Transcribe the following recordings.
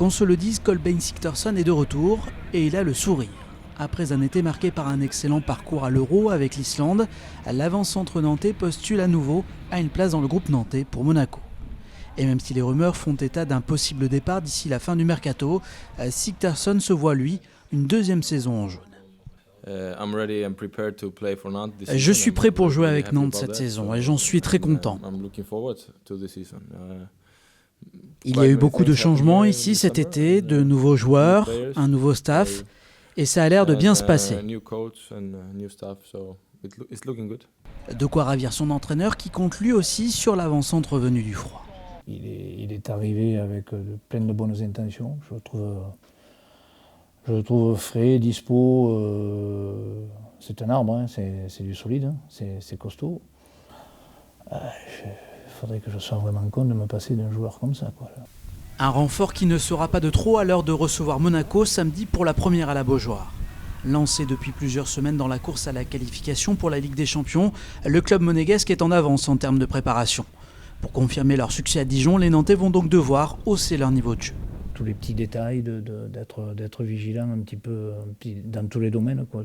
Qu'on se le dise, Kolbeinn Sigthorsson est de retour et il a le sourire. Après un été marqué par un excellent parcours à l'Euro avec l'Islande, l'avant-centre nantais postule à nouveau à une place dans le groupe nantais pour Monaco. Et même si les rumeurs font état d'un possible départ d'ici la fin du mercato, Sigthorsson se voit lui une deuxième saison en jaune. Je suis prêt pour jouer avec Nantes cette saison et j'en suis très content. Il y a eu beaucoup de changements ici cet été, de nouveaux joueurs, un nouveau staff, et ça a l'air de bien se passer. De quoi ravir son entraîneur qui compte lui aussi sur l'avant-centre venu du froid. Il est arrivé avec plein de bonnes intentions, je le trouve frais, dispo, c'est un arbre, hein, c'est du solide, hein, c'est costaud. Il faudrait que je sois vraiment compte de me passer d'un joueur comme ça, quoi. Un renfort qui ne sera pas de trop à l'heure de recevoir Monaco samedi pour la première à la Beaujoire. Lancé depuis plusieurs semaines dans la course à la qualification pour la Ligue des Champions, le club monégasque est en avance en termes de préparation. Pour confirmer leur succès à Dijon, les Nantais vont donc devoir hausser leur niveau de jeu. Tous les petits détails, d'être vigilant un petit peu dans tous les domaines, quoi.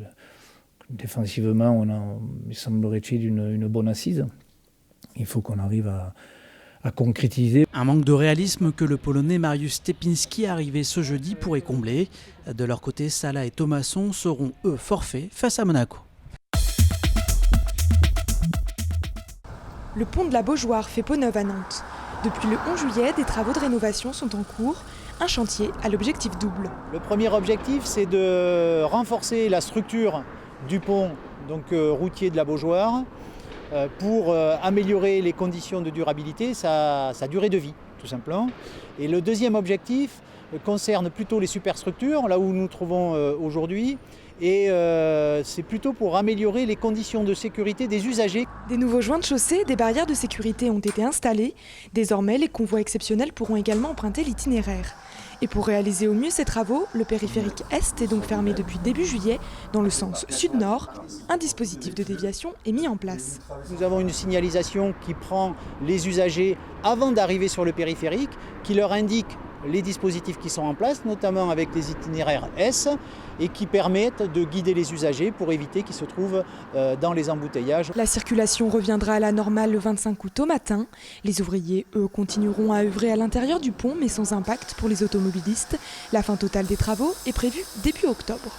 Défensivement, on a, il semblerait-il, une bonne assise. Il faut qu'on arrive à concrétiser. Un manque de réalisme que le Polonais Mariusz Stepinski, arrivé ce jeudi, pourrait combler. De leur côté, Salah et Thomasson seront, eux, forfaits face à Monaco. Le pont de la Beaujoire fait peau neuve à Nantes. Depuis le 11 juillet, des travaux de rénovation sont en cours. Un chantier à l'objectif double. Le premier objectif, c'est de renforcer la structure du pont routier de la Beaujoire pour améliorer les conditions de durabilité, sa durée de vie, tout simplement. Et le deuxième objectif concerne plutôt les superstructures, là où nous nous trouvons aujourd'hui. Et c'est plutôt pour améliorer les conditions de sécurité des usagers. Des nouveaux joints de chaussée, des barrières de sécurité ont été installés. Désormais, les convois exceptionnels pourront également emprunter l'itinéraire. Et pour réaliser au mieux ces travaux, le périphérique Est est donc fermé depuis début juillet dans le sens sud-nord. Un dispositif de déviation est mis en place. Nous avons une signalisation qui prend les usagers avant d'arriver sur le périphérique, qui leur indique les dispositifs qui sont en place, notamment avec les itinéraires S, et qui permettent de guider les usagers pour éviter qu'ils se trouvent dans les embouteillages. La circulation reviendra à la normale le 25 août au matin. Les ouvriers, eux, continueront à œuvrer à l'intérieur du pont, mais sans impact pour les automobilistes. La fin totale des travaux est prévue début octobre.